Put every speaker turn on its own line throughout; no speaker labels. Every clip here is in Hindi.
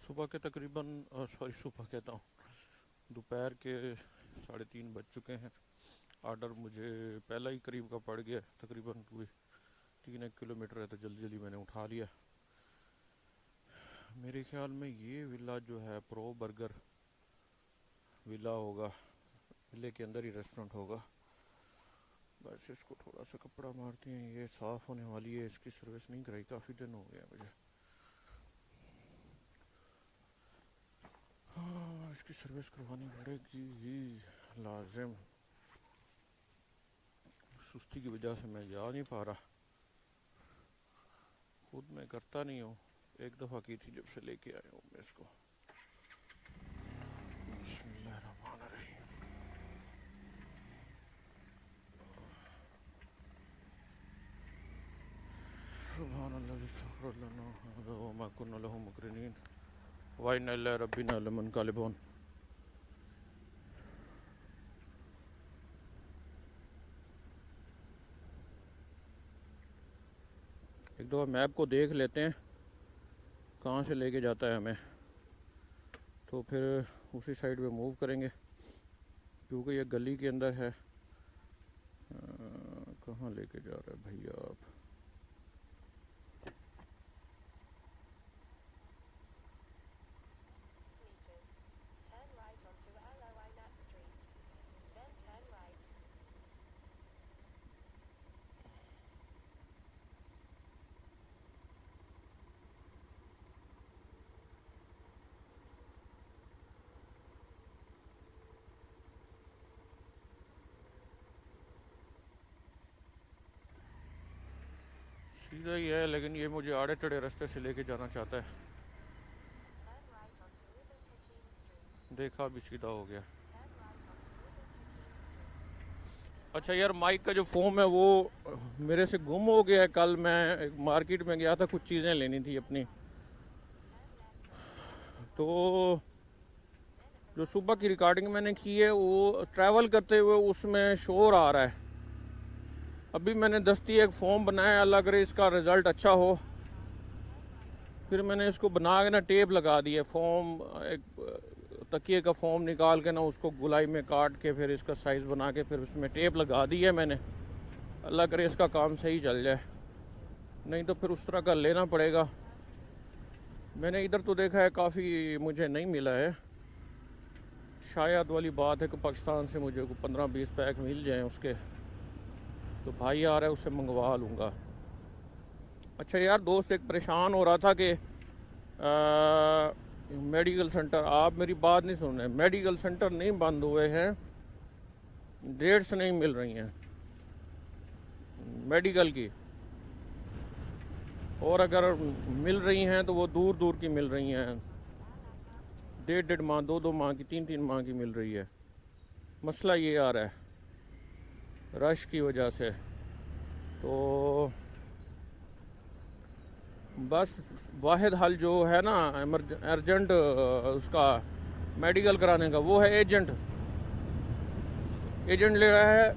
सुबह के तकरीबन सुबह कहता हूँ, दोपहर के 3:30 बज चुके हैं। ऑर्डर मुझे पहला ही करीब का पड़ गया, तकरीबन कोई 3 एक किलोमीटर है, तो जल्दी जल्दी मैंने उठा लिया। मेरे ख्याल में ये विला जो है प्रो बर्गर विला होगा। विले के अंदर ही रेस्टोरेंट होगा। बस इसको थोड़ा सा कपड़ा मारते हैं, ये साफ़ होने वाली है। इसकी सर्विस नहीं कराई, काफ़ी दिन हो गया मुझे। हाँ, इसकी सर्विस करवानी पड़ेगी ही लाजिम। सुस्ती की वजह से मैं जा नहीं पा रहा, खुद मैं करता नहीं हूँ। एक दफ़ा की थी जब से लेके आया हूँ मैं इसको। बिस्मिल्लाहिर्रहमानिर्रहीम। सुब्हानल्लाज़ी सख़्खर लना हाज़ा व मा कुन्ना लहू मुक़रिनीन व इन्ना इला रब्बिना लमुनक़लिबून। एक दफ़ा मैप को देख लेते हैं कहाँ से लेके जाता है हमें, तो फिर उसी साइड पे मूव करेंगे, क्योंकि ये गली के अंदर है। कहाँ लेके जा रहे हैं भैया आप? सीधा ही है, लेकिन ये मुझे आड़े टेढ़े रास्ते से लेके जाना चाहता है। देखा भी सीधा हो गया। अच्छा यार, माइक का जो फोम है वो मेरे से गुम हो गया है। कल मैं एक मार्केट में गया था, कुछ चीज़ें लेनी थी अपनी, तो जो सुबह की रिकॉर्डिंग मैंने की है वो ट्रैवल करते हुए उसमें शोर आ रहा है। अभी मैंने दस्ती एक फॉर्म बनाया, अल्लाह करे इसका रिज़ल्ट अच्छा हो। फिर मैंने इसको बना के ना टेप लगा दी है। फॉर्म एक तकिए का फॉर्म निकाल के ना उसको गुलाई में काट के फिर इसका साइज़ बना के फिर उसमें टेप लगा दी है मैंने। अल्लाह करे इसका काम सही चल जाए, नहीं तो फिर उस तरह का लेना पड़ेगा। मैंने इधर तो देखा है काफ़ी मुझे नहीं मिला है। शायद वाली बात है कि पाकिस्तान से मुझे को 15-20 पैक मिल जाएँ उसके, तो भाई आ रहा है उससे मंगवा लूँगा। अच्छा यार, दोस्त एक परेशान हो रहा था कि मेडिकल सेंटर, आप मेरी बात नहीं सुन रहे, मेडिकल सेंटर नहीं बंद हुए हैं, डेट्स नहीं मिल रही हैं मेडिकल की, और अगर मिल रही हैं तो वो दूर दूर की मिल रही हैं। 1.5 माह, 2 माह की, 3 माह की मिल रही है। मसला ये आ रहा है रश की वजह से। तो बस वाहिद हल जो है ना अर्जेंट उसका मेडिकल कराने का, वो है एजेंट। एजेंट ले रहा है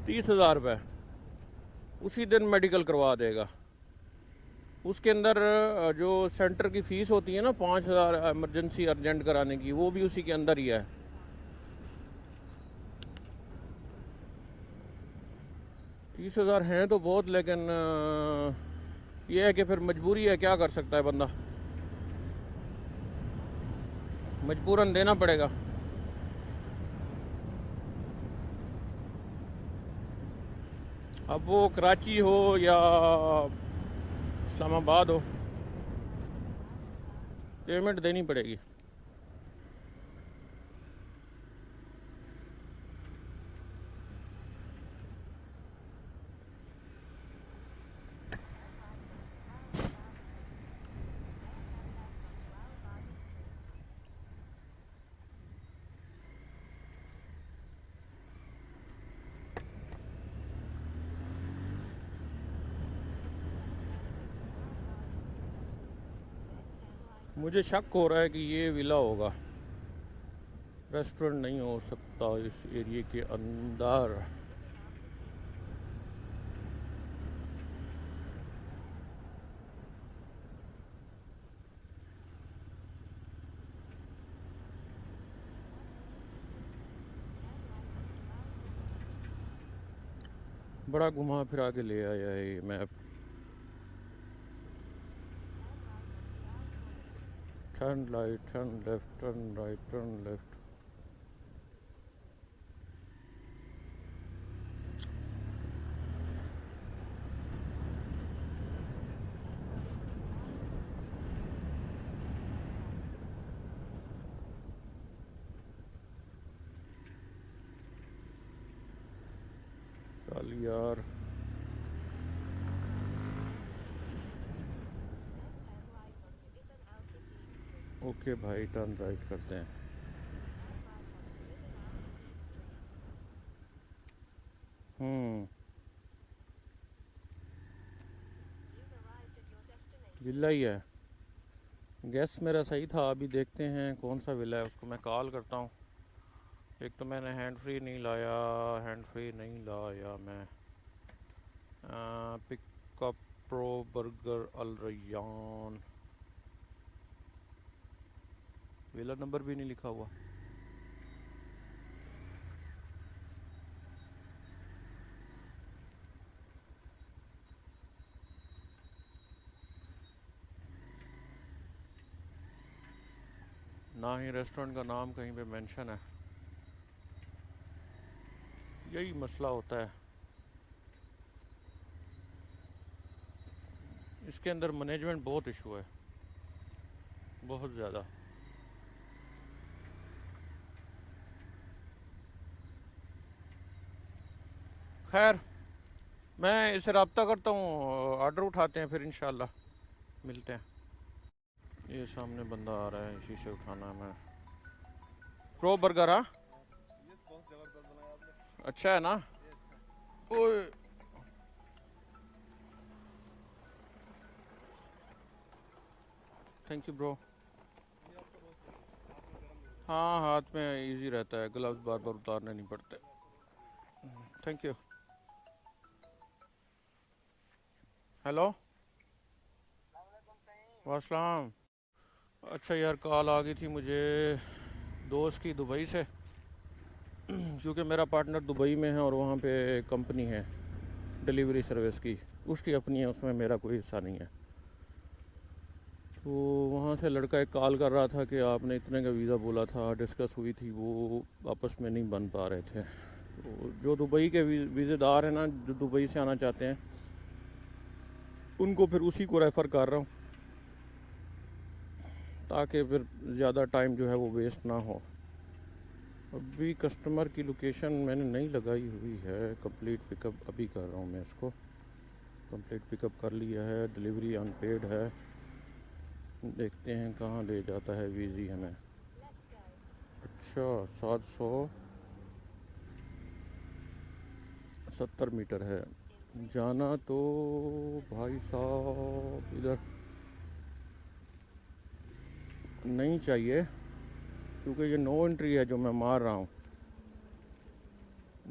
30,000 रुपये, उसी दिन मेडिकल करवा देगा। उसके अंदर जो सेंटर की फ़ीस होती है ना 5,000 एमरजेंसी अर्जेंट कराने की, वो भी उसी के अंदर ही है। 30,000 हैं तो बहुत, लेकिन ये है कि फिर मजबूरी है, क्या कर सकता है बंदा, मजबूरन देना पड़ेगा। अब वो कराची हो या इस्लामाबाद हो, पेमेंट देनी पड़ेगी। मुझे शक हो रहा है कि ये विला होगा, रेस्टोरेंट नहीं हो सकता इस एरिए के अंदर। बड़ा घुमा फिरा के ले आया है ये map. Turn right, turn left, turn right, turn left. चल यार, ओके भाई, टर्न राइट करते हैं। विला ही है। गैस मेरा सही था। अभी देखते हैं कौन सा विला है, उसको मैं कॉल करता हूँ। एक तो मैंने हैंड फ्री नहीं लाया, हैंड फ्री नहीं लाया मैं। पिकअप प्रो बर्गर अल रैयान, विला नंबर भी नहीं लिखा हुआ। ना ही रेस्टोरेंट का नाम कहीं पे मेंशन है। यही मसला होता है इसके अंदर, मैनेजमेंट बहुत इशू है, बहुत ज़्यादा। खैर, मैं इससे रब्ता करता हूँ, ऑर्डर उठाते हैं, फिर इंशाल्लाह मिलते हैं। ये सामने बंदा आ रहा है, इसी से उठाना है मैं। प्रो बर्गर, हाँ अच्छा है ना। ओए, थैंक यू ब्रो। हाँ, हाथ में इजी रहता है, ग्लव्स बार बार उतारने नहीं पड़ते। Thank you. हेलो, वासलाम। अच्छा यार, कॉल आ गई थी मुझे दोस्त की दुबई से, क्योंकि मेरा पार्टनर दुबई में है और वहाँ पे कंपनी है डिलीवरी सर्विस की, उसकी अपनी है, उसमें मेरा कोई हिस्सा नहीं है। तो वहाँ से लड़का एक कॉल कर रहा था कि आपने इतने का वीज़ा बोला था, डिस्कस हुई थी, वो आपस में नहीं बन पा रहे थे। तो जो दुबई के वीज़ेदार हैं ना, जो दुबई से आना चाहते हैं, उनको फिर उसी को रेफ़र कर रहा हूँ, ताकि फिर ज़्यादा टाइम जो है वो वेस्ट ना हो। अभी कस्टमर की लोकेशन मैंने नहीं लगाई हुई है। कंप्लीट पिकअप अभी कर रहा हूँ मैं इसको। कंप्लीट पिकअप कर लिया है, डिलीवरी अनपेड है। देखते हैं कहाँ ले जाता है वीज़ी हमें। अच्छा, 770 मीटर है जाना तो। भाई साहब, इधर नहीं चाहिए, क्योंकि ये नो एंट्री है जो मैं मार रहा हूँ।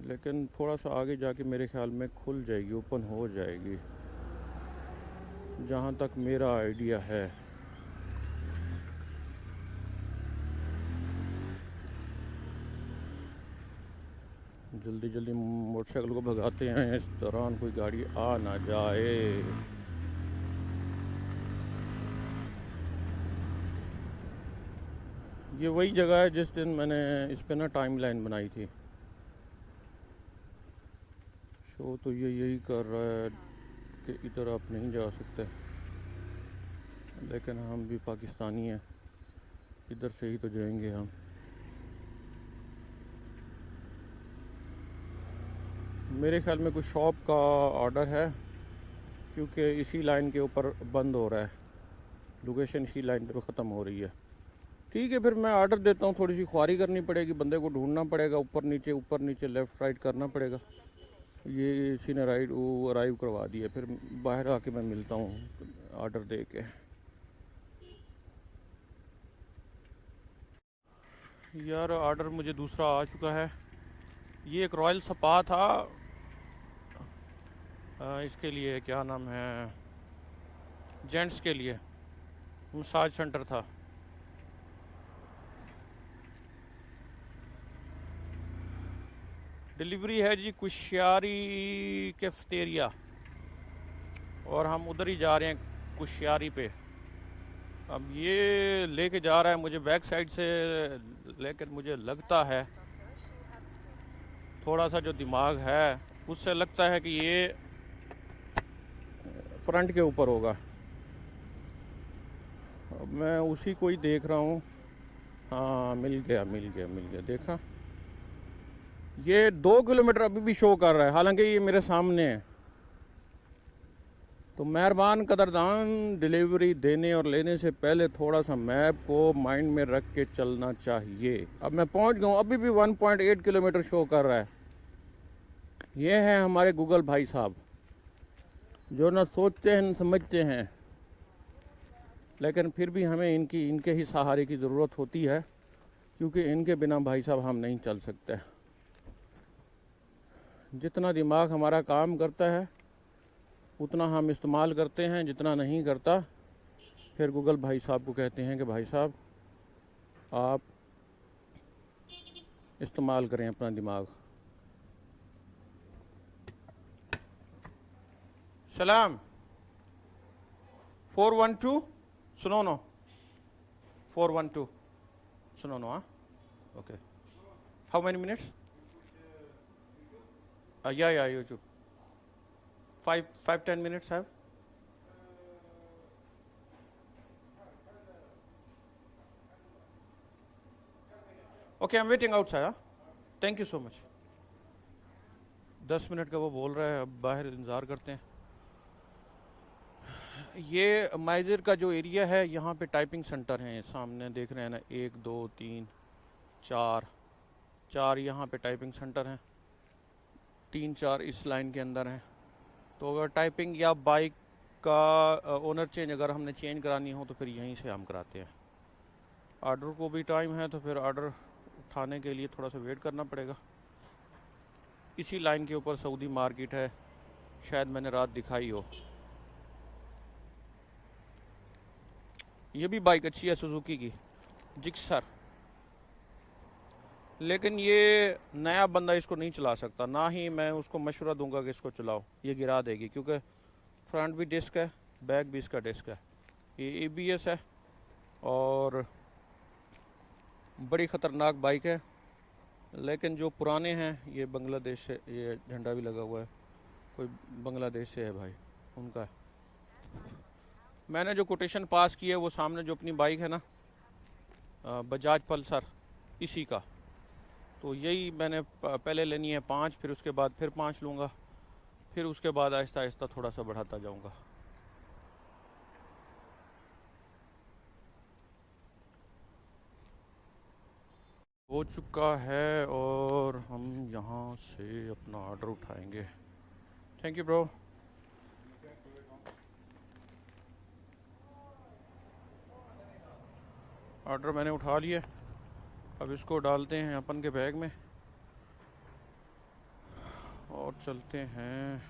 लेकिन थोड़ा सा आगे जाके मेरे ख्याल में खुल जाएगी, ओपन हो जाएगी, जहाँ तक मेरा आइडिया है। जल्दी जल्दी मोटरसाइकिल को भगाते हैं, इस दौरान कोई गाड़ी आ ना जाए। ये वही जगह है जिस दिन मैंने इस पे ना टाइम लाइन बनाई थी। शो तो ये यही कर रहा है कि इधर आप नहीं जा सकते, लेकिन हम भी पाकिस्तानी हैं, इधर से ही तो जाएंगे हम। मेरे ख्याल में कुछ शॉप का ऑर्डर है, क्योंकि इसी लाइन के ऊपर बंद हो रहा है, लोकेशन इसी लाइन पे ख़त्म हो रही है। ठीक है, फिर मैं ऑर्डर देता हूँ। थोड़ी सी ख्वारी करनी पड़ेगी, बंदे को ढूंढना पड़ेगा, ऊपर नीचे लेफ़्ट राइट करना पड़ेगा। ये इसी ने राइट वो अराइव करवा दिया, फिर बाहर आके मैं मिलता हूँ ऑर्डर दे के। यार, ऑर्डर मुझे दूसरा आ चुका है। ये एक रॉयल स्पा था, इसके लिए क्या नाम है, जेंट्स के लिए मसाज सेंटर था। डिलीवरी है जी कुश्यारी कैफेटेरिया, और हम उधर ही जा रहे हैं कुश्यारी पे। अब ये लेके जा रहा है मुझे बैक साइड से, लेकिन मुझे लगता है थोड़ा सा जो दिमाग है उससे लगता है कि ये फ्रंट के ऊपर होगा। अब मैं उसी को ही देख रहा हूँ। हाँ, मिल गया मिल गया मिल गया, देखा। ये 2 किलोमीटर अभी भी शो कर रहा है, हालांकि ये मेरे सामने है। तो मेहरबान कदरदान, डिलीवरी देने और लेने से पहले थोड़ा सा मैप को माइंड में रख के चलना चाहिए। अब मैं पहुंच गया हूँ, अभी भी 1.8 किलोमीटर शो कर रहा है। ये हैं हमारे गूगल भाई साहब, जो ना सोचते हैं न समझते हैं, लेकिन फिर भी हमें इनके ही सहारे की ज़रूरत होती है, क्योंकि इनके बिना भाई साहब हम नहीं चल सकते। जितना दिमाग हमारा काम करता है उतना हम इस्तेमाल करते हैं, जितना नहीं करता फिर गूगल भाई साहब को कहते हैं कि भाई साहब आप इस्तेमाल करें अपना दिमाग। सलाम 412 सुनो नो 412 सुनो नो। हाँ, ओके। How many minutes? या YouTube 5-10 minutes have. Okay, I'm waiting outside. Huh? Thank you so much. 10 minute का वो बोल रहा है, अब बाहर इंतज़ार करते हैं। ये माइजर का जो एरिया है, यहाँ पे टाइपिंग सेंटर हैं, सामने देख रहे हैं ना, 1 2 3 4 यहाँ पे टाइपिंग सेंटर हैं, 3-4 इस लाइन के अंदर हैं। तो अगर टाइपिंग या बाइक का ओनर चेंज अगर हमने चेंज करानी हो तो फिर यहीं से हम कराते हैं। ऑर्डर को भी टाइम है, तो फिर ऑर्डर उठाने के लिए थोड़ा सा वेट करना पड़ेगा। इसी लाइन के ऊपर सऊदी मार्केट है, शायद मैंने रात दिखाई हो। ये भी बाइक अच्छी है सुजुकी की जिक्सर, लेकिन ये नया बंदा इसको नहीं चला सकता, ना ही मैं उसको मशवरा दूंगा कि इसको चलाओ, ये गिरा देगी, क्योंकि फ्रंट भी डिस्क है, बैक भी इसका डिस्क है। ये ABS है और बड़ी ख़तरनाक बाइक है। लेकिन जो पुराने हैं, ये बांग्लादेश से, ये झंडा भी लगा हुआ है, कोई बांग्लादेश से है भाई, उनका है। मैंने जो कोटेशन पास की है वो सामने जो अपनी बाइक है ना, बजाज पल्सर, इसी का। तो यही मैंने पहले लेनी है 5, फिर उसके बाद फिर 5 लूँगा, फिर उसके बाद आहिस्ता आहिस्ता थोड़ा सा बढ़ाता जाऊँगा। हो चुका है और हम यहाँ से अपना ऑर्डर उठाएंगे। Thank you bro. ऑर्डर मैंने उठा लिया, अब इसको डालते हैं अपन के बैग में और चलते हैं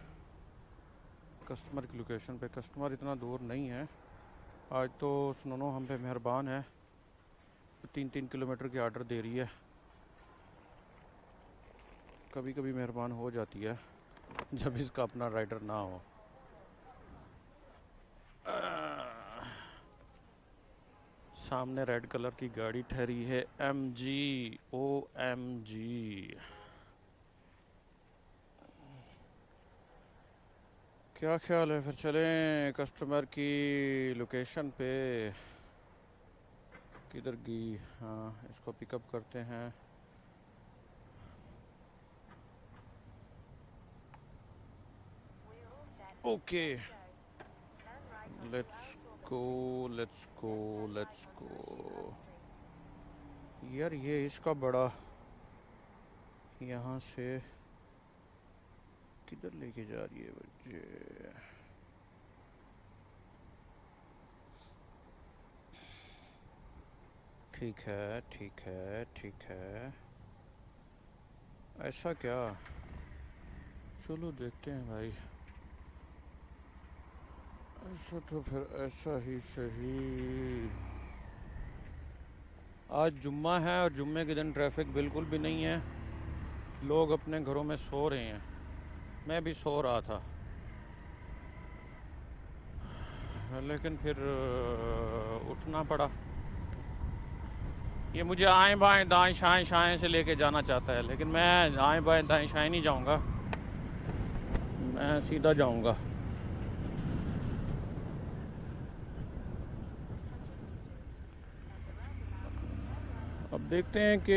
कस्टमर की लोकेशन पे। कस्टमर इतना दूर नहीं है आज तो, सुनो हम पे मेहरबान है, 3-3 किलोमीटर की ऑर्डर दे रही है। कभी कभी मेहरबान हो जाती है जब इसका अपना राइडर ना हो। सामने रेड कलर की गाड़ी ठहरी है, MG OMG। क्या ख्याल है, फिर चलें कस्टमर की लोकेशन पे। किधर गई? हाँ, इसको पिकअप करते हैं। Okay, let's go let's go let's go. यार ये इसका बड़ा यहाँ से किधर लेके जा रही है बच्चे? ठीक है ठीक है ठीक है, ऐसा क्या? चलो देखते हैं भाई, ऐसा तो फिर ऐसा ही सही। आज जुम्मा है और जुम्मे के दिन ट्रैफिक बिल्कुल भी नहीं है, लोग अपने घरों में सो रहे हैं, मैं भी सो रहा था, लेकिन फिर उठना पड़ा। ये मुझे आएँ बाएँ दाएँ शाएँ शाएँ से लेके जाना चाहता है, लेकिन मैं आएँ बाएँ दाएँ शाएँ नहीं जाऊँगा, मैं सीधा जाऊँगा। अब देखते हैं कि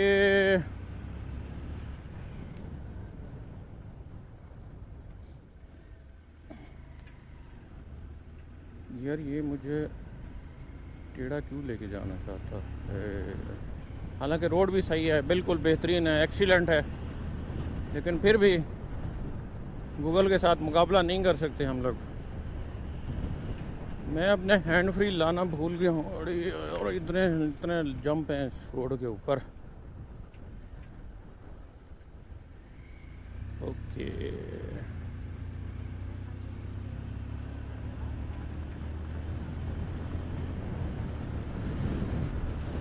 यार ये मुझे टेढ़ा क्यों लेके जाना चाहता है। हालांकि रोड भी सही है, बिल्कुल बेहतरीन है, एक्सीलेंट है, लेकिन फिर भी गूगल के साथ मुकाबला नहीं कर सकते हम लोग। मैं अपने हैंड फ्री लाना भूल गया हूँ और इतने इतने जंप हैं इस रोड के ऊपर। ओके,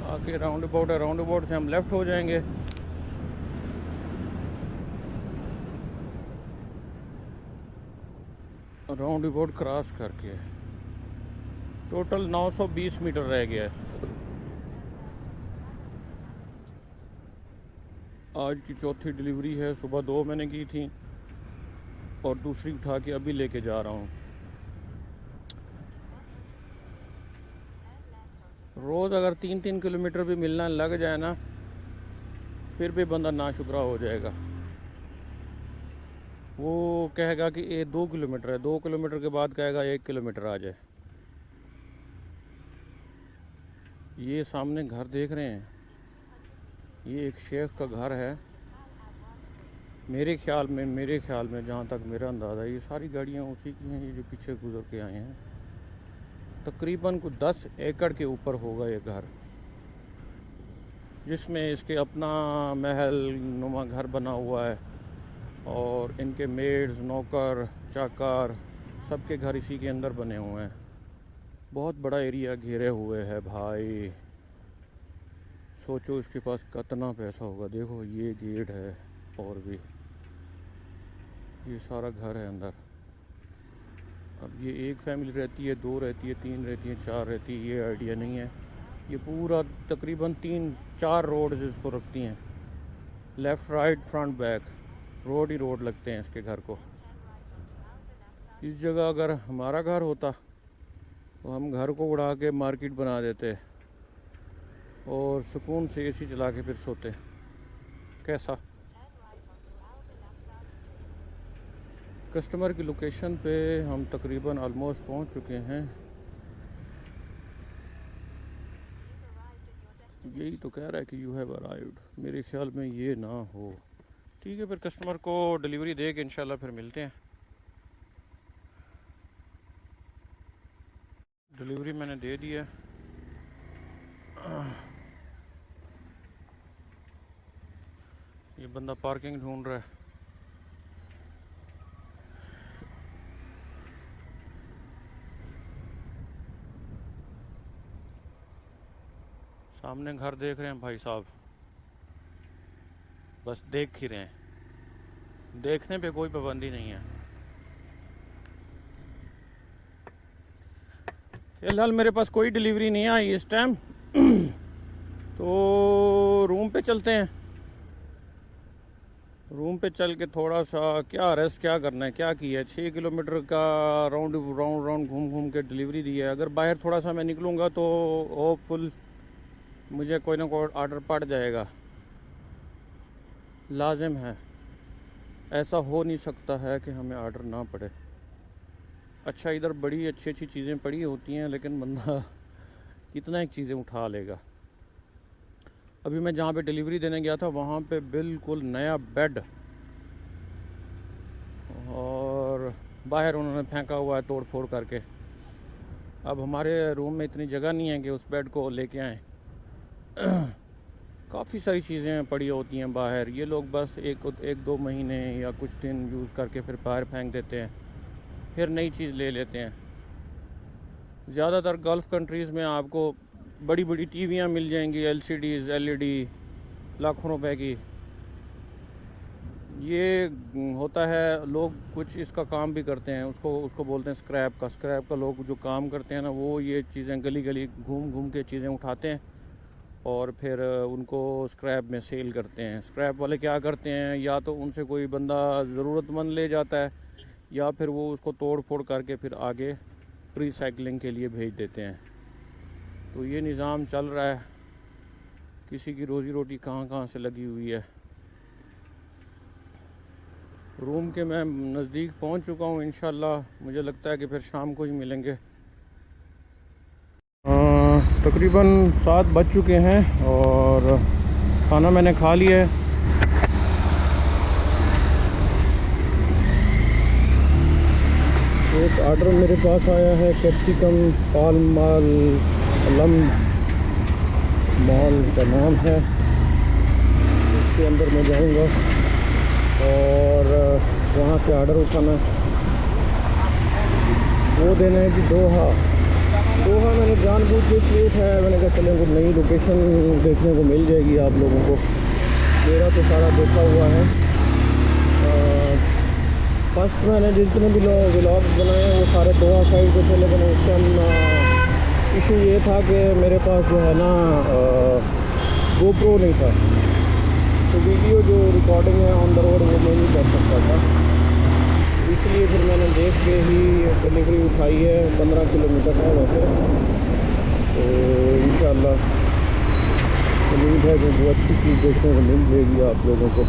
आगे राउंड अबाउट है, राउंड अबाउट से हम लेफ़्ट हो जाएंगे। राउंड अबाउट क्रॉस करके टोटल 920 मीटर रह गया है। आज की चौथी डिलीवरी है, सुबह 2 मैंने की थी और दूसरी उठा के अभी लेके जा रहा हूँ। रोज़ अगर 3-3 किलोमीटर भी मिलना लग जाए ना, फिर भी बंदा नाशुक्रा हो जाएगा। वो कहेगा कि ये 2 किलोमीटर है, 2 किलोमीटर के बाद कहेगा 1 किलोमीटर आ जाए। ये सामने घर देख रहे हैं, ये एक शेख का घर है। मेरे ख्याल में जहाँ तक मेरा अंदाज़ा है, ये सारी गाड़ियाँ उसी की हैं, ये जो पीछे गुजर के आए हैं। तकरीबन कुछ 10 एकड़ के ऊपर होगा ये घर, जिसमें इसके अपना महल नुमा घर बना हुआ है और इनके मेड्स, नौकर, चाकर सबके घर इसी के अंदर बने हुए हैं। बहुत बड़ा एरिया घेरे हुए है भाई। सोचो इसके पास कितना पैसा होगा। देखो ये गेट है और भी ये सारा घर है अंदर। अब ये एक फैमिली रहती है, 2 रहती है, 3 रहती है, 4 रहती है, ये आइडिया नहीं है। ये पूरा तकरीबन 3-4 रोड्स इसको रखती हैं, left right front back, road ही रोड लगते हैं इसके घर को। इस जगह अगर हमारा घर होता तो हम घर को उड़ा के मार्केट बना देते और सुकून से एसी चला के फिर सोते। कैसा? कस्टमर की लोकेशन पे हम तकरीबन ऑलमोस्ट पहुंच चुके हैं। यही तो कह रहा है कि यू हैव अराइव्ड। मेरे ख्याल में ये ना हो। ठीक है, फिर कस्टमर को डिलीवरी दे के इंशाल्लाह फिर मिलते हैं। डिलीवरी मैंने दे दी है। ये बंदा पार्किंग ढूंढ रहा है। सामने घर देख रहे हैं भाई साहब, बस देख ही रहे हैं, देखने पे कोई पाबंदी नहीं है। फिलहाल मेरे पास कोई डिलीवरी नहीं आई इस टाइम। तो रूम पे चलते हैं। रूम पे चल के थोड़ा सा क्या रेस्ट क्या करना है, क्या किया है। 6 किलोमीटर का राउंड राउंड राउंड घूम घूम के डिलीवरी दी है। अगर बाहर थोड़ा सा मैं निकलूँगा तो होपफुल मुझे कोई ना कोई ऑर्डर पड़ जाएगा, लाजिम है। ऐसा हो नहीं सकता है कि हमें ऑर्डर ना पड़े। अच्छा, इधर बड़ी अच्छी अच्छी चीज़ें पड़ी होती हैं, लेकिन बंदा कितना एक चीज़ें उठा लेगा। अभी मैं जहाँ पे डिलीवरी देने गया था वहाँ पे बिल्कुल नया बेड और बाहर उन्होंने फेंका हुआ है तोड़ फोड़ करके। अब हमारे रूम में इतनी जगह नहीं है कि उस बेड को लेके आएँ। काफ़ी सारी चीज़ें पड़ी होती हैं बाहर, ये लोग बस एक दो महीने या कुछ दिन यूज़ करके फिर बाहर फेंक देते हैं, फिर नई चीज़ ले लेते हैं। ज़्यादातर गल्फ़ कंट्रीज़ में आपको बड़ी बड़ी टीवियाँ मिल जाएंगी, LCDs LED, लाखों रुपए की। ये होता है, लोग कुछ इसका काम भी करते हैं, उसको उसको बोलते हैं स्क्रैप का लोग जो काम करते हैं ना, वो ये चीज़ें गली गली घूम घूम के चीज़ें उठाते हैं और फिर उनको स्क्रैप में सेल करते हैं। स्क्रैप वाले क्या करते हैं, या तो उनसे कोई बंदा ज़रूरतमंद ले जाता है, या फिर वो उसको तोड़ फोड़ करके फिर आगे रिसाइकलिंग के लिए भेज देते हैं। तो ये निज़ाम चल रहा है, किसी की रोज़ी रोटी कहाँ कहाँ से लगी हुई है। रूम के मैं नज़दीक पहुँच चुका हूँ, इंशाल्लाह मुझे लगता है कि फिर शाम को ही मिलेंगे। तकरीबन 7 बज चुके हैं और खाना मैंने खा लिया है। एक ऑर्डर मेरे पास आया है, कैप्सिकम पालमाल लम मॉल का नाम है, इसके अंदर मैं जाऊंगा और वहाँ से ऑर्डर उठाना, वो देना है कि दोहा मैंने जानबूझ के इसलिए उठाया, मैंने कहा चलें कुछ नई लोकेशन देखने को मिल जाएगी आप लोगों को। मेरा तो सारा देखा हुआ है। फर्स्ट मैंने जितने भी व्लॉग्स बनाए हैं वो सारे दोहा साइड के थे, लेकिन उस टाइम इशू ये था कि मेरे पास जो है ना GoPro नहीं था, तो वीडियो जो रिकॉर्डिंग है ऑन द रोड वो मैं नहीं कर सकता था, इसलिए फिर मैंने देख के ही डिलीवरी उठाई है। 15 किलोमीटर है वैसे, तो इंशाल्लाह उम्मीद है कि वो अच्छी चीज़ देखने को मिल जाएगी आप लोगों को,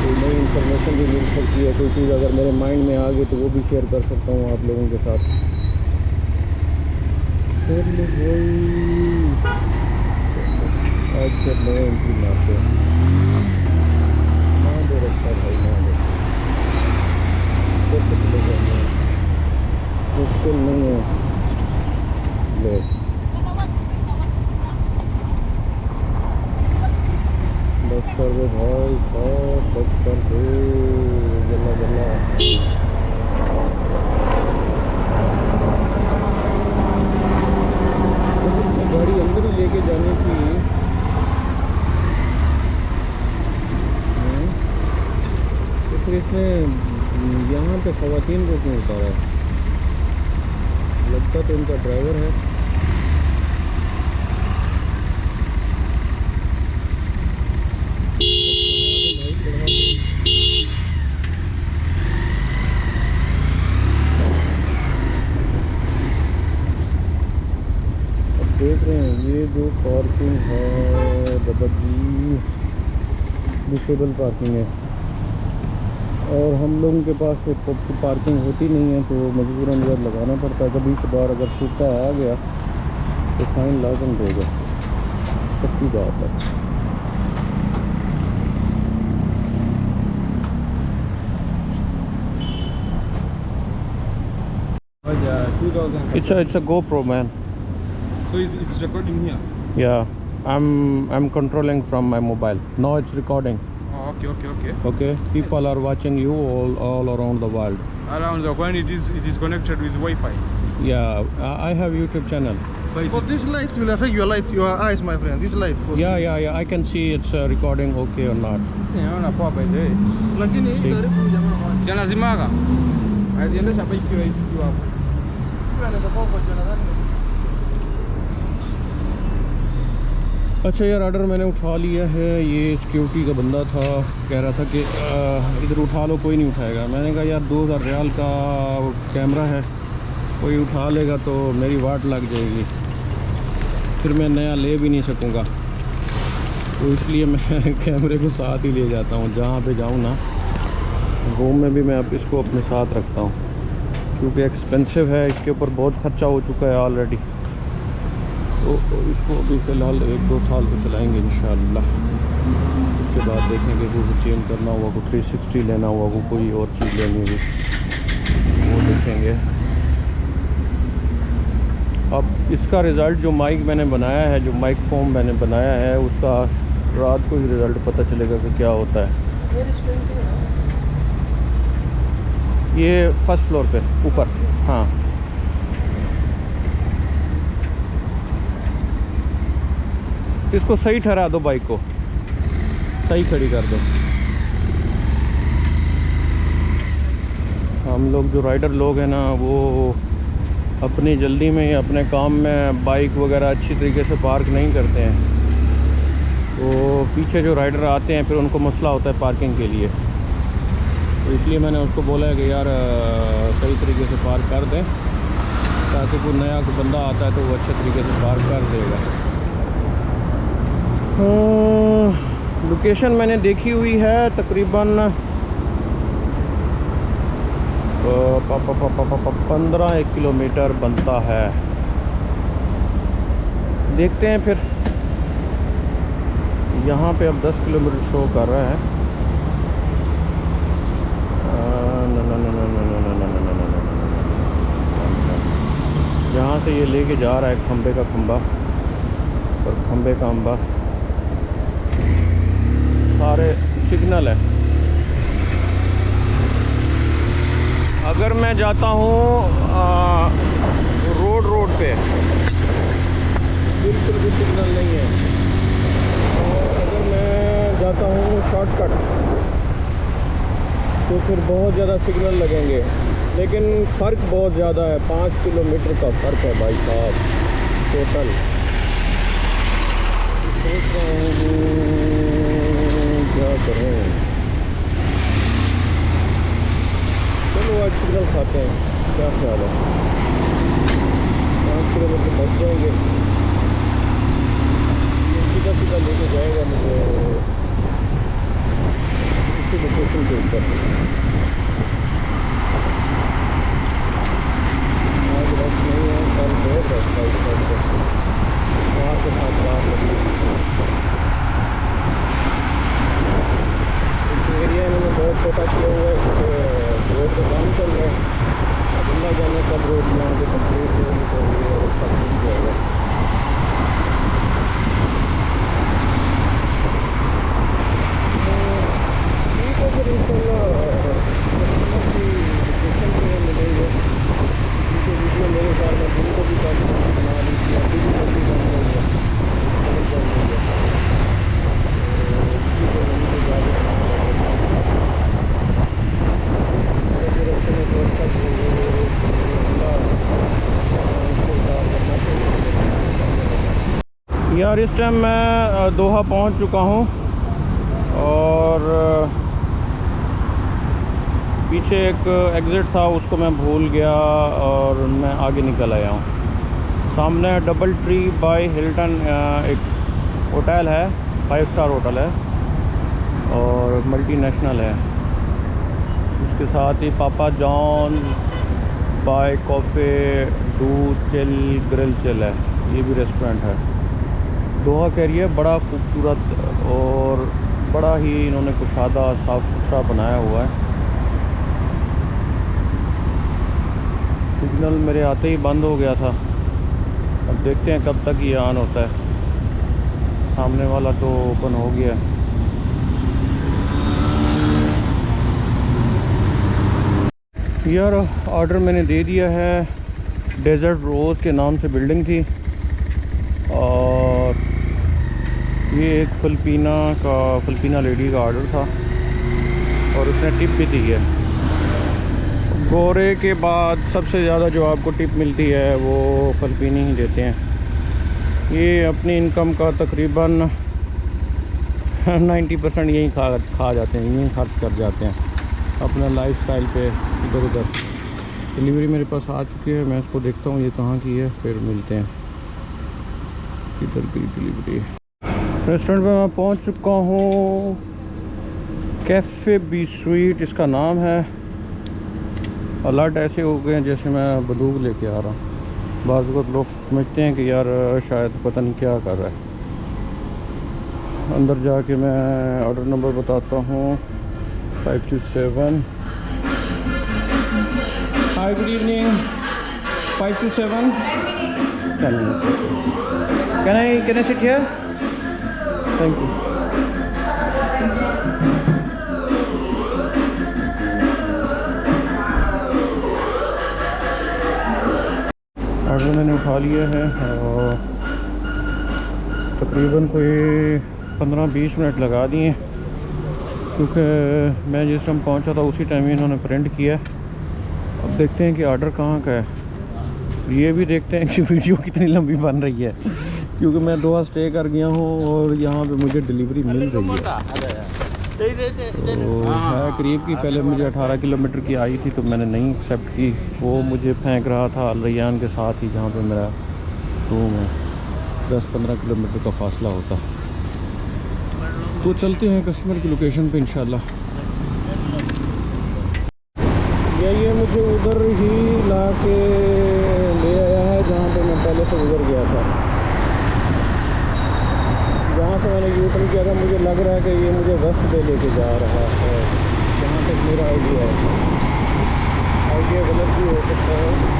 कोई नई इन्फॉर्मेशन भी मिल सकती है। कोई चीज़ अगर मेरे माइंड में आ गई तो वो भी शेयर कर सकता हूँ आप लोगों के साथ। आज जब नए एंट्री मारते हैं ना दे रखा भाई, ना दे मुश्किल नहीं है ले। बस कर दो भाई साहब, बस कर दो जल्ला जल्ला। गाड़ी अंदर ही लेके जाने की, तो फिर इसमें यहाँ पे ख़वातीन को क्यों उतारा है? लगता तो इनका ड्राइवर है। अब देख रहे हैं ये जो पार्किंग है बदबी डिसेबल पार्किंग है, और हम लोगों के पास पार्किंग होती नहीं है, तो मजबूरन इधर लगाना पड़ता है। कभी कभार अगर सूखा आ गया तो फाइन लाजम देगा, सच्ची बात है। It's a GoPro, man.
So it's recording here?
Yeah, I'm controlling from my mobile. Now it's recording.
Oh, okay.
Okay, people are watching you all around the world.
Around the when it is connected with Wi-Fi.
Yeah, I have YouTube channel.
But this light will affect your eyes, my friend. This light.
Yeah. I can see it's recording okay or not.
Naona poa by the way.
Lakini hii karibu jamaa.
Jana zimaga. Aziendesha bike hiyo hiyo hapo.
अच्छा यार, ऑर्डर मैंने उठा लिया है। ये सिक्योरिटी का बंदा था, कह रहा था कि इधर उठा लो, कोई नहीं उठाएगा। मैंने कहा यार 2000 रियाल का कैमरा है, कोई उठा लेगा तो मेरी वाट लग जाएगी, फिर मैं नया ले भी नहीं सकूँगा। तो इसलिए मैं कैमरे को साथ ही ले जाता हूँ, जहाँ पे जाऊँ ना। रूम में भी मैं अब इसको अपने साथ रखता हूँ क्योंकि एक्सपेंसिव है, इसके ऊपर बहुत खर्चा हो चुका है ऑलरेडी। तो इसको अभी फ़िलहाल 1-2 साल तो चलाएंगे इंशाअल्लाह। उसके बाद देखेंगे वो चेंज करना हुआ, को 360 लेना हुआ, को कोई और चीज़ लेनी होगी, वो देखेंगे। अब इसका रिज़ल्ट जो माइक मैंने बनाया है, जो माइक फोम मैंने बनाया है, उसका रात को ही रिज़ल्ट पता चलेगा कि क्या होता है। ये फर्स्ट फ्लोर पे ऊपर, हाँ। इसको सही ठहरा दो, बाइक को सही खड़ी कर दो। हम लोग जो राइडर लोग हैं ना, वो अपनी जल्दी में या अपने काम में बाइक वगैरह अच्छी तरीके से पार्क नहीं करते हैं, तो पीछे जो राइडर आते हैं फिर उनको मसला होता है पार्किंग के लिए। तो इसलिए मैंने उसको बोला है कि यार सही तरीके से पार्क कर दें, ताकि कोई नया कोई बंदा आता है तो वो अच्छे तरीके से पार्क कर देगा। लोकेशन मैंने देखी हुई है तकरीबन 15 किलोमीटर बनता है। देखते हैं फिर। यहाँ पे अब 10 किलोमीटर शो कर रहा है। यहाँ से ये लेके जा रहा है खंबे का खंबा और खंबे का खंबा, सारे सिग्नल है। अगर मैं जाता हूँ रोड पे बिल्कुल भी सिग्नल नहीं है, और अगर मैं जाता हूँ शॉर्टकट तो फिर बहुत ज़्यादा सिग्नल लगेंगे। लेकिन फ़र्क बहुत ज़्यादा है, 5 किलोमीटर का फ़र्क है भाई साहब टोटल। सोच रहा हूँ क्या करूँ। चलो आज सिग्नल खाते हैं, क्या ख्याल है। 5 किलोमीटर बच जाएंगे, सीधा सीधा लेके जाएगा मुझे इसी लोकेशन के ऊपर। आज रश नहीं है, कल बहुत रश था इस साइड पर, वहाँ के साथ रात लगी। इस एरिया इन्होंने बहुत छोटा किया हुआ है, रोड का काम चल रहा है। अब अल्लाह जाने कब रोड यहाँ से कंप्लीट होगी तो ये सब मिल जाएगा। ठीक है फिर इंशाल्लाह मिलेंगे। वीडियो मेरे ख्याल में दिन को भी काफ़ी बना ली थी, अभी भी काफ़ी बन रही है। यार इस टाइम मैं दोहा पहुंच चुका हूं और पीछे एक एग्ज़िट था उसको मैं भूल गया और मैं आगे निकल आया हूँ। सामने डबल ट्री बाय हिल्टन एक होटल है, 5 स्टार होटल है और मल्टीनेशनल है। उसके साथ ही पापा जॉन बाय कॉफ़े दूध चिल ग्रिल चिल है, ये भी रेस्टोरेंट है। दोहा का एरिया बड़ा खूबसूरत और बड़ा ही इन्होंने कुशादा साफ़ सुथरा बनाया हुआ है। सिग्नल मेरे आते ही बंद हो गया था, अब देखते हैं कब तक ये ऑन होता है। सामने वाला तो ओपन हो गया। यार ऑर्डर मैंने दे दिया है। डेजर्ट रोज़ के नाम से बिल्डिंग थी और ये एक फिलिपिना लेडी का ऑर्डर था और उसने टिप भी दी है। गोरे के बाद सबसे ज़्यादा जो आपको टिप मिलती है वो फिलिपिनी ही देते हैं। ये अपनी इनकम का तकरीबन 90% यहीं खा जाते हैं, यहीं खर्च कर जाते हैं अपना लाइफस्टाइल पे इधर उधर। डिलीवरी मेरे पास आ चुकी है, मैं इसको देखता हूँ ये कहाँ की है, फिर मिलते हैं। इधर की डिलीवरी रेस्टोरेंट में मैं पहुँच चुका हूँ। कैफ़े बी स्वीट इसका नाम है। अलर्ट ऐसे हो गए हैं जैसे मैं बंदूक लेके आ रहा हूँ। बाज़ वक़्त लोग समझते हैं कि यार शायद पता नहीं क्या कर रहा है। अंदर जाके मैं ऑर्डर नंबर बताता हूँ, 527। Hi good evening. 527 10 minutes। Can I sit here? Thank you. Order मैंने उठा लिया है और तकरीबन कोई 15-20 मिनट लगा दिए, क्योंकि मैं जिस टाइम पहुंचा था उसी टाइम ही इन्होंने प्रिंट किया। अब देखते हैं कि ऑर्डर कहाँ का है। ये भी देखते हैं कि वीडियो कितनी लंबी बन रही है, क्योंकि मैं दोहा स्टे कर गया हूँ और यहाँ पे मुझे डिलीवरी मिल रही है। तो है करीब की, पहले मुझे 18 किलोमीटर की आई थी तो मैंने नहीं एक्सेप्ट की। वो मुझे फेंक रहा था अल रैयान के साथ ही, जहाँ पे मेरा रूम है, 10-15 किलोमीटर का फासला होता। तो चलते हैं कस्टमर की लोकेशन पे इंशाल्लाह। ये मुझे उधर ही ला के ले आया है जहाँ पे मैं पहले से गुजर गया था। जहाँ से मैंने यू टर्न किया था मुझे लग रहा है कि ये मुझे वेस्ट पे लेके जा रहा है, जहाँ तक मेरा आइडिया है। आइडिया गलत भी हो सकता है।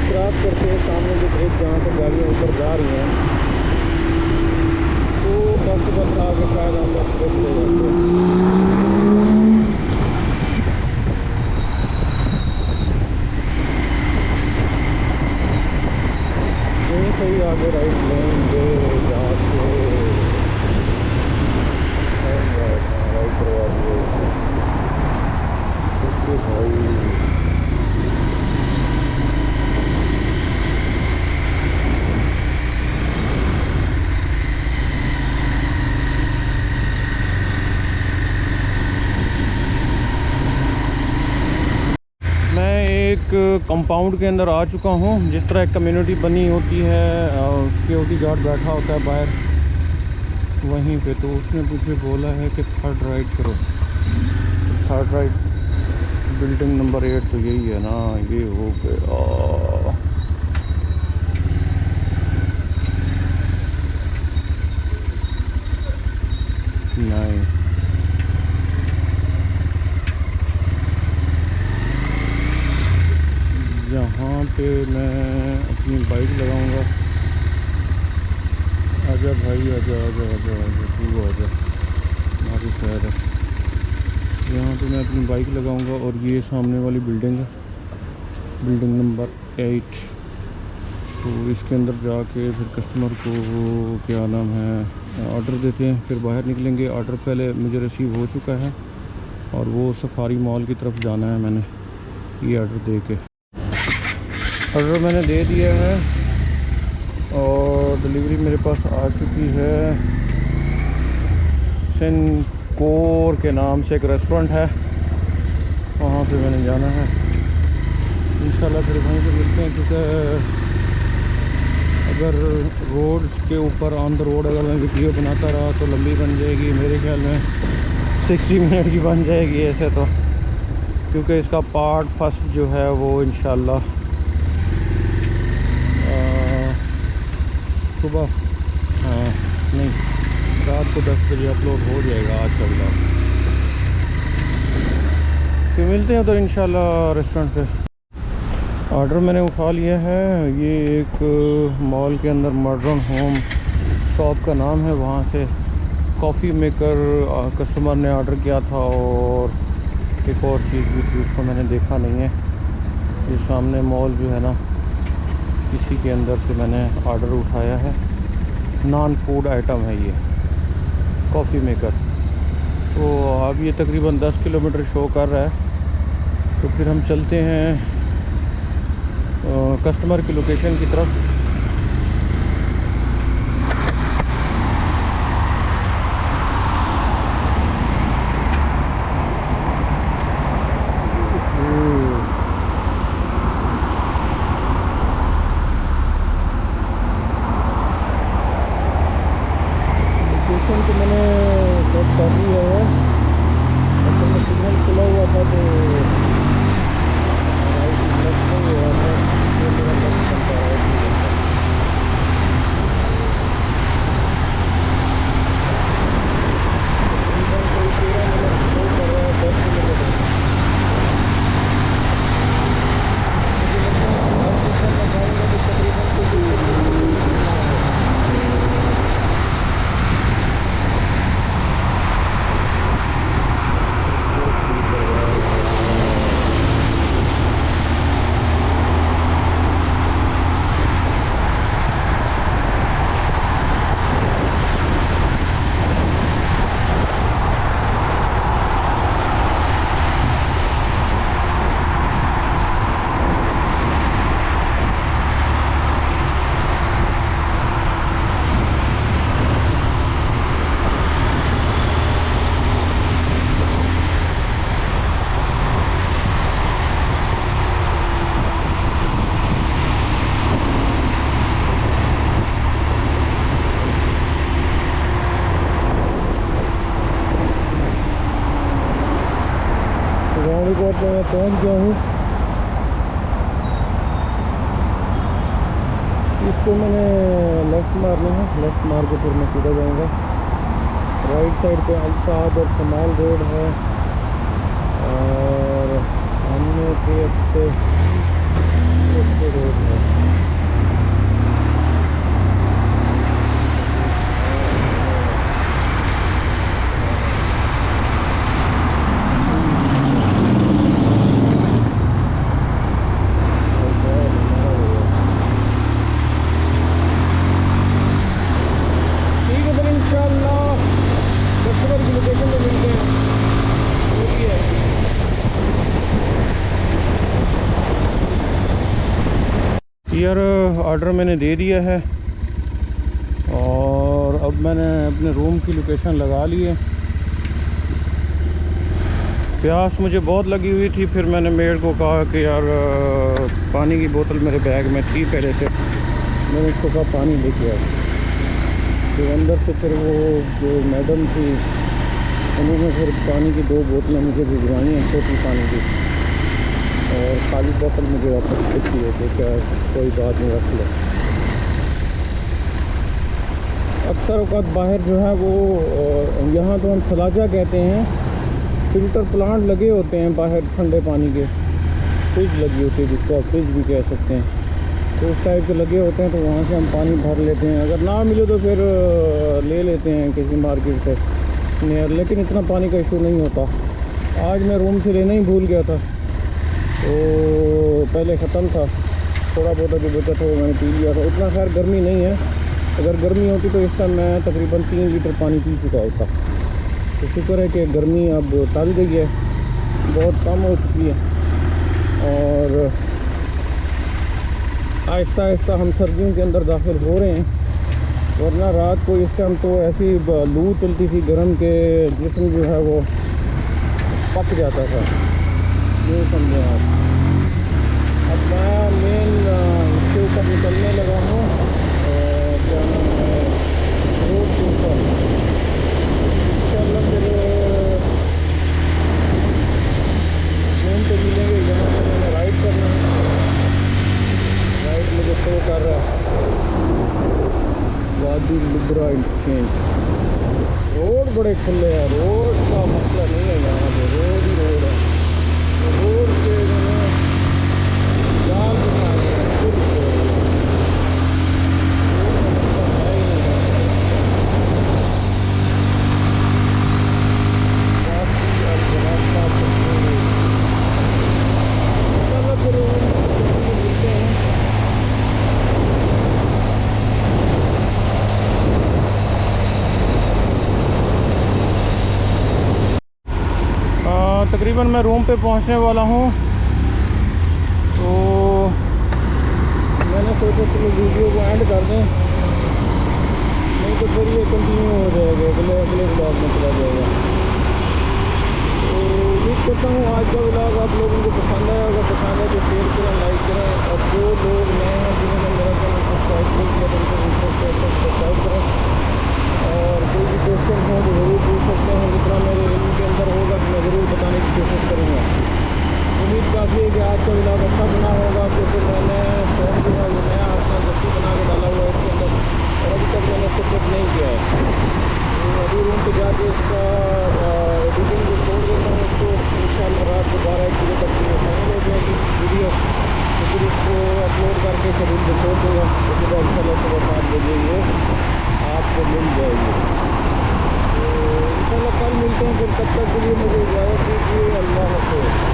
क्रॉस करते हैं सामने जो ब्रिज जहाँ से गाड़ियाँ ऊपर जा रही हैं, तो बस आगे शायद हम लोग ब्रिज ले जाते हैं। यहीं से ही आगे राइट लेंगे जाके राइट भाई। एक कंपाउंड के अंदर आ चुका हूँ। जिस तरह एक कम्युनिटी बनी होती है, सिक्योरिटी गार्ड बैठा होता है बाहर वहीं पे, तो उसने मुझे बोला है कि थर्ड राइट करो। थर्ड राइट बिल्डिंग नंबर 8 तो यही है ना, ये हो गया। नहीं, यहाँ पे मैं अपनी बाइक लगाऊंगा। आजा भाई, आजा आजा आजा आजा, तू आजा, हमारी खैर है। यहाँ पे मैं अपनी बाइक लगाऊंगा और ये सामने वाली बिल्डिंग है, बिल्डिंग नंबर 8। तो इसके अंदर जाके फिर कस्टमर को क्या नाम है ऑर्डर देते हैं, फिर बाहर निकलेंगे। ऑर्डर पहले मुझे रिसीव हो चुका है और वो सफारी मॉल की तरफ जाना है। मैंने ये ऑर्डर दे के, ऑर्डर मैंने दे दिया है और डिलीवरी मेरे पास आ चुकी है। सेनकोर के नाम से एक रेस्टोरेंट है, वहाँ पे मैंने जाना है इंशाल्लाह। फिर वहीं पे मिलते हैं, क्योंकि अगर रोड के ऊपर ऑन द रोड अगर मैं वीडियो बनाता रहा तो लंबी बन जाएगी, मेरे ख्याल में 60 मिनट की बन जाएगी ऐसे तो, क्योंकि इसका पार्ट फर्स्ट जो है वो इंशाल्लाह सुबह, हाँ नहीं, रात को 10 बजे अपलोड हो जाएगा आज का ब्लॉग। फिर मिलते हैं तो इंशाल्लाह रेस्टोरेंट पे। ऑर्डर मैंने उठा लिया है। ये एक मॉल के अंदर मॉडर्न होम शॉप का नाम है, वहाँ से कॉफ़ी मेकर कस्टमर ने ऑर्डर किया था और एक और चीज़ भी थी, उसको मैंने देखा नहीं है। ये सामने मॉल जो है ना, इसी के अंदर से मैंने ऑर्डर उठाया है। नॉन फूड आइटम है ये कॉफ़ी मेकर। तो अब ये तकरीबन 10 किलोमीटर शो कर रहा है, तो फिर हम चलते हैं कस्टमर की लोकेशन की तरफ। लोकेशन तो मैंने सेट कर लिया है, असल में सिग्नल खुला हुआ था तो पे मैं पहुंच गया हूँ। इसको मैंने लेफ़्ट मारना है, लेफ़्ट मार के फिर मैं सीधा जाऊँगा। राइट साइड पे अल्साद और शमाल रोड है और सामने पे अच्छे रोड है। यार ऑर्डर मैंने दे दिया है और अब मैंने अपने रूम की लोकेशन लगा ली है। प्यास मुझे बहुत लगी हुई थी, फिर मैंने मेड को कहा कि यार पानी की बोतल मेरे बैग में थी पहले से, मैंने उसको कहा पानी लेके आ। फिर अंदर से फिर वो जो मैडम थी उन्होंने फिर पानी की 2 बोतलें मुझे भिजवाई हैं, छोटी पानी की, और खाली बोतल मुझे वापस देती है कि क्या कोई बात नहीं, रख लो। अक्सर औक़ात बाहर जो है वो यहाँ तो हम सलाजा कहते हैं, फ़िल्टर प्लांट लगे होते हैं बाहर ठंडे पानी के, फ्रिज लगी होती है जिसको आप फ्रिज भी कह सकते हैं, तो उस टाइप के लगे होते हैं। तो वहाँ से हम पानी भर लेते हैं, अगर ना मिले तो फिर ले लेते हैं किसी मार्केट से नियर, लेकिन इतना पानी का इशू नहीं होता। आज मैं रूम से लेना ही भूल गया था, तो पहले ख़त्म था, थोड़ा बहुत जो बचा था वो मैंने पी लिया था। इतना खैर गर्मी नहीं है, अगर गर्मी होती तो इस टाइम मैं तकरीबन 3 लीटर पानी पी चुका होता। तो शुक्र है कि गर्मी अब टल गई है, बहुत कम हो चुकी है और आहिस्ता आहिस्ता हम सर्दियों के अंदर दाखिल हो रहे हैं। वरना रात को इस टाइम तो ऐसी लू चलती थी गर्म के जिस्म जो है वो पक जाता था, ये समझें आप। अब मैं मेन इसके ऊपर निकलने लगा हूँ, क्या नाम है, रोड के ऊपर। इंशाल्लाह फिर रूम पे मिलेंगे। यहाँ से मैंने राइड करना है, राइड मुझे शो कर रहा है वादी लुब्रा इंटरचेंज। रोड बड़े खुले हैं, रोड का मसला नहीं है, यहाँ पे रोड ही रोड है। रोड पे मैंने जाल बिछाए हैं, फिर तकरीबन मैं रूम पे पहुंचने वाला हूं, तो मैंने सोचा चलो वीडियो को एंड कर दें, नहीं तो फिर ये कंटिन्यू हो जाएगा, अगले ब्लॉग में चला जाएगा। तो उम्मीद करता हूँ आज का ब्लॉग आप लोगों को पसंद आया होगा। पसंद है तो शेयर करें, लाइक करें, और जो लोग नए हैं जिन्होंने मेरा चैनल सब्सक्राइब नहीं किया तो उनको सब्सक्राइब करें, और कोई भी क्वेश्चन हो तो ज़रूर पूछ सकते हैं, जितना मेरे इल्म के अंदर होगा तो मैं ज़रूर बताने की कोशिश करूँगा। उम्मीद काफ़ी है कि आज का ब्लॉग अच्छा बना होगा, क्योंकि मैंने फ़ोन जो है वो नया अपना गति बना के डाला हुआ है इसके अंदर, और अभी तक मैंने उसको चेक नहीं किया है। तो अभी रूम पे जाके इसका एडिटिंग जो छोड़ देता हूँ, उसको इंशाल्लाह रात को 12-1 बजे तक के लिए फाइनल हो जाएगी वीडियो, तो फिर इसको अपलोड करके शेड्यूल पे छोड़ दूँगा। उसके बाद इंशाल्लाह सुबह 7 बजे ये आपको मिल जाएगी। तो इंशाल्लाह कल मिलते हैं, फिर तब तक के लिए मुझे इजाज़त दीजिए। अल्लाह हाफ़िज़।